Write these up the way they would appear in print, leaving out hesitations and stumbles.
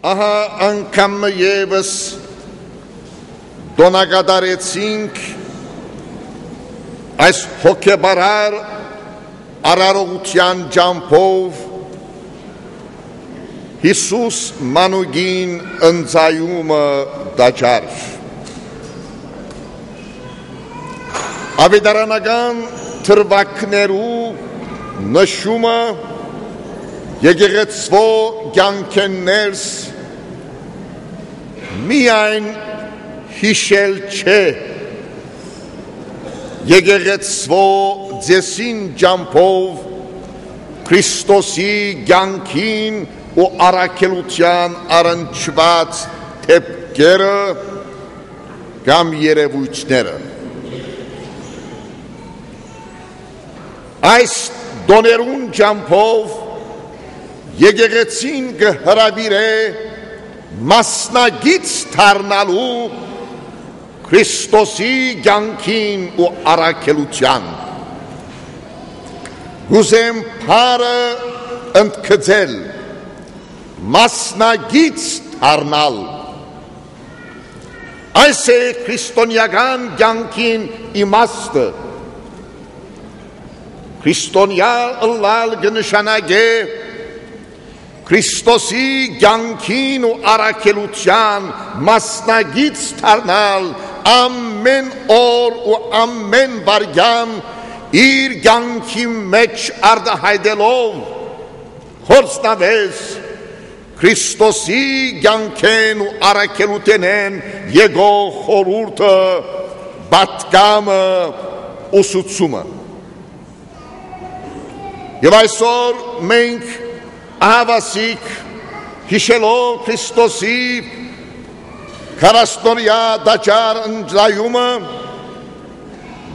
Ահա անգամ եւս դոնագադարեցինք այս հոգեբարար արարողության ջամփով Հիսուս մանուկին ընծայումը դաջար ավետարանական թրվակներու նշումը եկեղեցվո կյանքներս միայն հիշել չէ եկեղեցվո ձեսին ջամփով Քրիստոսի կյանքին ու առաքելության առնչված թեփքերը կամ երևույթները այս դոներուն ջամփով եկեղեցին կհրավիրե մասնագիծ դառնալու Քրիստոսի կյանքին ու առաքելության գուզեմ փարը ընդգծել մասնագիծ դառնալ այս է քրիստոնեական կյանքին իմաստը քրիստոնյա ըլլալ կնշանակե Քրիստոսի կյանքին ու առաքելության մասնագիծ դառնալ ամեն օր ու ամեն վայրկյան իր կյանքի մեջ արտահայտելով խորհրդավես Քրիստոսի կյանքեն ու առաքելութենեն եկող խորհուրդը պատգամը ուսուցումը եւ այսօր մենք ահավասիկ հիշելով Քրիստոսի քարաստորյա դաջար ընծայումը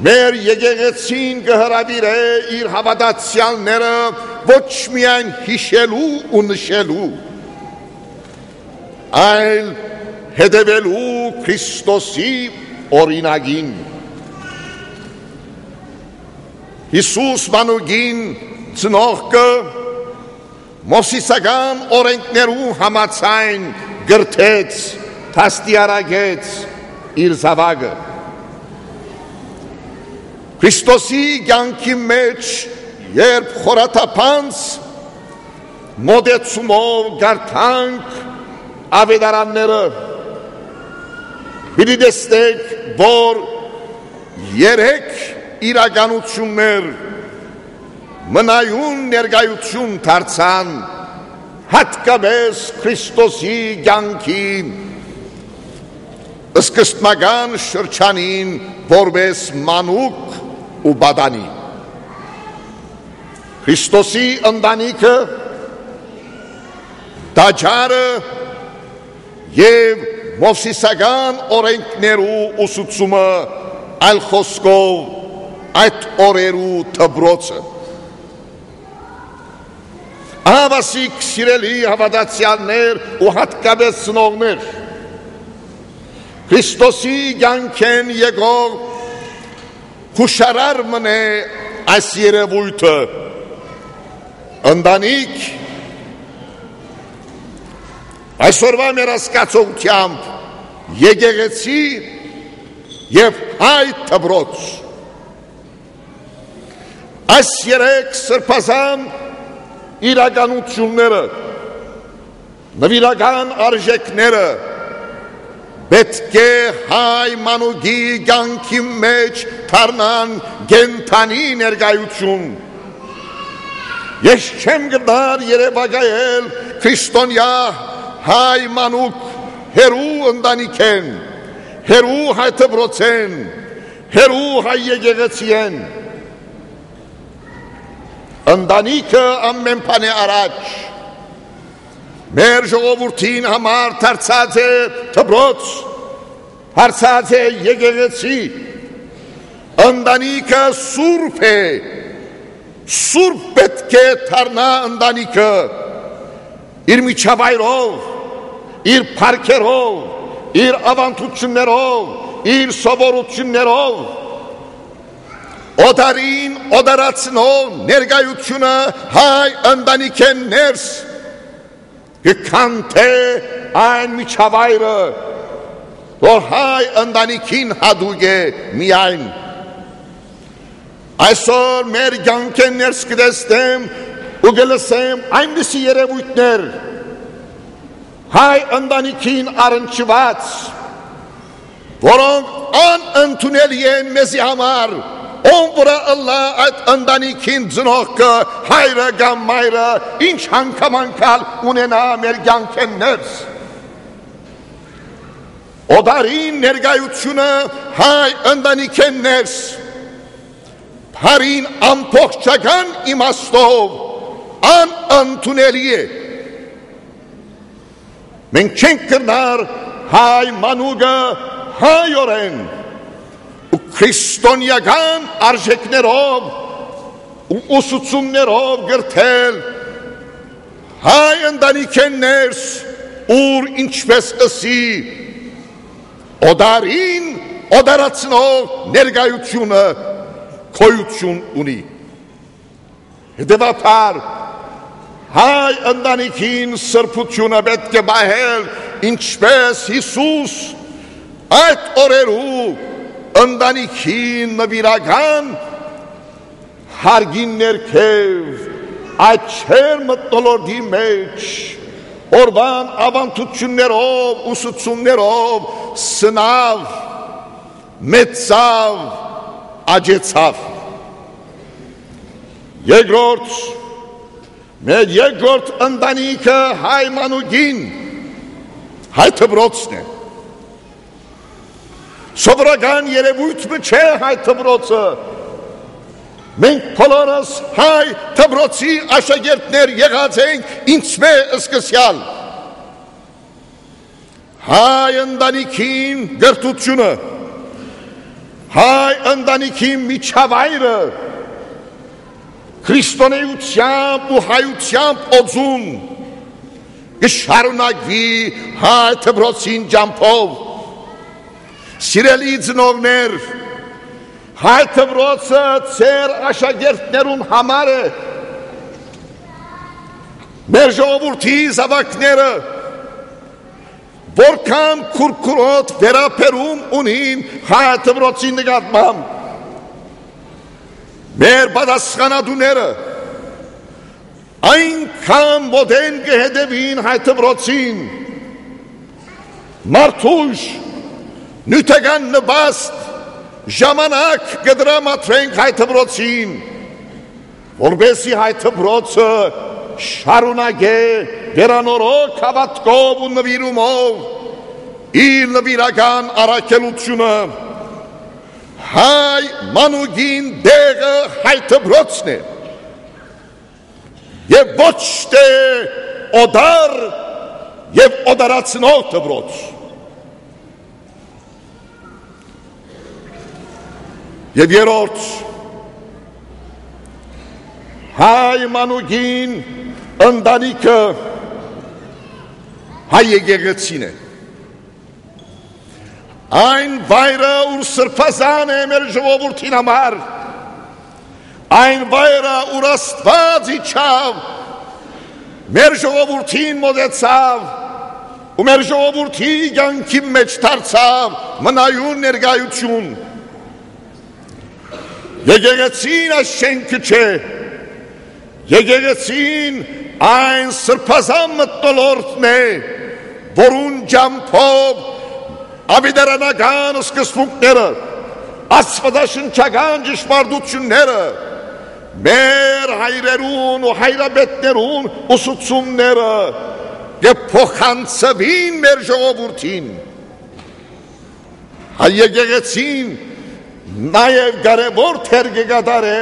մեր եկեղեցին կհրավիրե իր հավատացյալները ոչ միայն հիշելու ու նշելու այլ հետևելու Քրիստոսի օրինակին Հիսուս մանուկին ծնողքը Մովսիսական օրենքներու համաձայն գրթեց, դաստիարակեց իր զավակը Քրիստոսի կյանքի մեջ երբ խորաթափանց մոտեցումով գարթանք ավետարանները պիտի տեսնեք, որ երեք իրականություններ մնայուն ներկայություն դարձան հատկապես Քրիստոսի կյանքի սկզբնական շրջանին որպես մանուկ ու բադանի Քրիստոսի ընտանիքը դաջարը եւ մովսիսական օրենքներու ուսուցումը այլ խոսքով այդ օրերու դբրոցը Ահավասիկ սիրելի հավատացյալներ ու հատկապես ծնողներ Քրիստոսի կյանքեն եկող հուշարար մնե այս երևույթը ընտանիք այսօրվա մեր հասկացությամբ եկեղեցի եւ հայ դբրոց այս երեք սրբազան իրականությունները նվիրական արժեքները պետք է հայ մանուկի կյանքի մեջ դառնան կենդանի ներկայություն ես չեմ գտար երևակայել քրիստոնյա հայ մանուկ հերու ընտանիքեն հերու հայ դբրոցեն հերու հայ եկեղեցիեն ընտանիքը ամեն բանի առաջ մեր ժողովրդին համար դարձած է դբրոց դարձած է եկեղեցի ընտանիքը սուրբ է սուրբ պետք է դառնա ընտանիքը իր միջավայրով իր փառքերով իր ավանդություններով իր սովորություններով օդարին օդարացնող ներկայությունը հայ ընտանիքեն ներս Գքանթե այն միջավայրը, որ հայ ընտանիքին հատուկ է միայն։ Այսօր մեր կյանքեն ներս կտեսնեմ ու կլսեմ այնպիսի երևույթներ, հայ ընտանիքին առնչված, որոնք անընդունելի են մեզի համար, ում վրա ըլլա այդ ընտանիքին ծնողքը, հայրը կամ մայրը, ինչ հանգամանքալ ունենա մեր կյանքեն ներս։ Օդարին ներկայությունը հայ ընտանիքեն ներս, Հարին ամբողջական իմաստով անընդունելի է։ Մենք չենք կրնար հայ մանուկը հայորեն ու քրիստոնեական արժեքներով ու ուսուցումներով գրթել հայ ընտանիքեն ներս, ուր ինչպես ըսի օդարին օդարացնող ներկայությունը քոյություն ունի։ Հետևաբար հայ ընտանիքին սրբությունը պետք է պահել, ինչպես Հիսուս այդ օրերու ընտանիքին նվիրական հարգին ներքև այդ չեր մթնոլորտի մեջ օրվան ավանդություններով, ուսուցումներով սնավ, մեծավ, աջեցավ։ Երկրորդ, մեր երկրորդ ընտանիքը հայ մանուկին, հայ դպրոցն է։ Սովորական երևույթը չէ հայ դպրոցը։ Մենք բոլորս հայ դպրոցի աշակերտներ եղած ենք ինչպես սկսյալ։ Հայ ընտանիքին գրթությունը, հայ ընտանիքի միջավայրը, քրիստոնեությամբ ու հայությամբ օծում կշարունակվի հայ դպրոցին ճամփով։ Սիրելի ծնողներ, հայ դպրոցը ձեր աշակերտներուն համար է։ Մեր ժողովրդի զավակները որքան քուրքուրոտ վերաբերում ունին հայ դպրոցի նկատմամբ, մեր պատասխանատուները այնքան մոդեն կհետևին հայ դպրոցին, մարդուժ նյութական նպաստ ժամանակ կդրամատրենք հայ դպրոցին, որպեսզի հայ դպրոցը շարունակե վերանորոգ հավատքով ու նվիրումով իր նվիրական առաքելությունը։ Հայ մանուկին դեղը հայ դպրոցն է և ոչ թե օդար և օդարացնող դպրոց։ Եվ երրորդ, հայ մանուկին ընտանիքը հայ եկեղեցին է։ Այն վայրը, ուր սրբազան է մեր ժողովրդին համար, այն վայրը, ուր Աստված իջավ, մեր ժողովրդին մոտեցավ ու մեր ժողովրդի կյանքի մեջ դարձավ մնայուն ներկայություն։ Եկեղեցին այս շենքը չէ, եկեղեցին այն սրբազան մթնոլորտն է, որուն ճամփով ավետարանական սկզբունքները, աստվածաշնչական ճշմարտությունները, մեր հայրերուն ու հայրապետներուն ուսուցումները կփոխանցվին մեր ժողովրդին։ Հայ եկեղեցին նաև կարևոր թեր կկատարե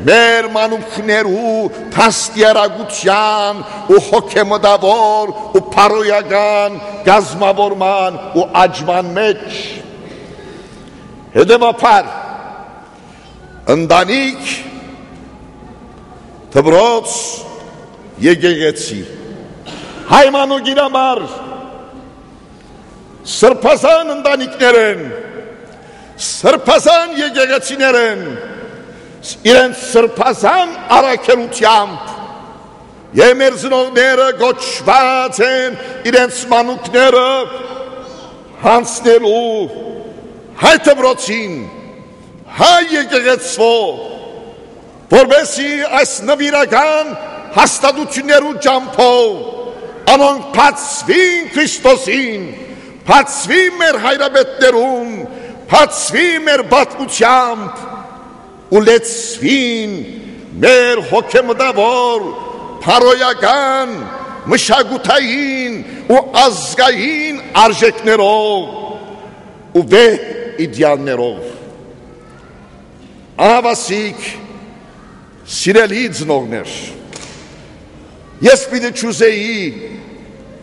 մեր մանուկներու դաստիարակության ու հոգեմտավոր ու փարոյական գազմավորման ու աճման մեջ։ Հետևաբար ընտանիք, դպրոց, եկեղեցի հայ մանուկին համար սրբազան ընտանիքներ են, սրբազան եկեղեցիներ են, իրենց սրբազան առաքելությամբ Եվ մեր ծնողները գոչված են իրենց մանուկները հանցնելու հայ դպրոցին, հայ եկեղեցու, որպեսզի այս նվիրական հաստատություններու ճամփով անոնք բացվին Քրիստոսին, բացվի մեր հայրապետներուն, բացվի մեր պատմությամբ ու լեցվին մեր հոգեմտավոր փարոյական, մշակութային ու ազգային արժեքներով ու վեհ իդեալներով։ Ահավասիկ սիրելի ծնողներ, ես պիտի չուզեի,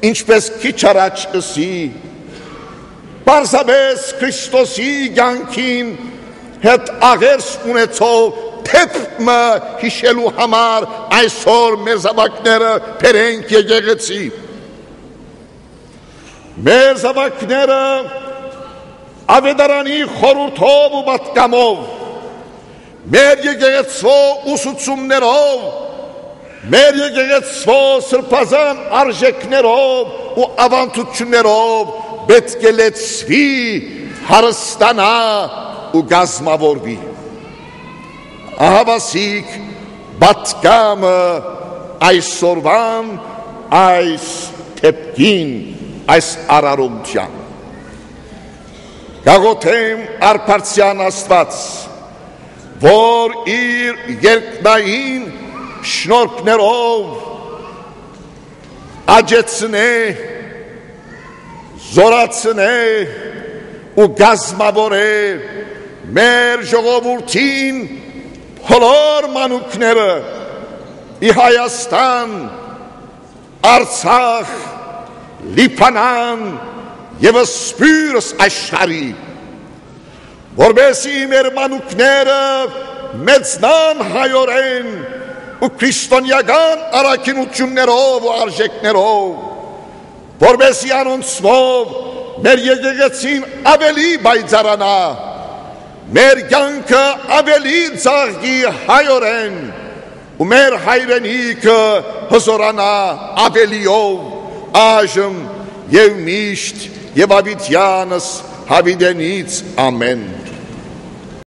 ինչպես քիչ առաջ ըսի, պարզապես Քրիստոսի կյանքին հետ աղերս ունեցող թեփը հիշելու համար այսօր մեր զավակները բերենք եկեղեցի։ Մեր զավակները ավետարանի խորհրդով ու պատգամով, մեր եկեղեցու ուսուցումներով, մեր եկեղեցու սրբազան արժեքներով ու ավանդություններով պետք է լեցվի, հարստանա ու գազմավորվի։ Ահավասիկ պատգամը այսօրվան այս թեփքին, այս արարողության։ Գաղութեմ արփարցյան Աստված, որ իր երկնային շնորհքներով աջեցնե, զորացնե ու գազմավորե մեր ժողովրդին բոլոր մանուկները ի Հայաստան, Արցախ, Լիբանան եւ սփյուռս աշխարհի, որպեսզի մեր մանուկները մեծնան հայորեն ու քրիստոնեական առաքինություններով ու արժեքներով, որպեսզի անոնցով մեր եկեղեցին ավելի բայցարանա, մեր կյանքը ավելի ծաղկի հայորեն ու մեր հայրենիքը հզորանա ավելիով այժմ եւ միշտ եւ ավիտյանս հավիտենից ամեն։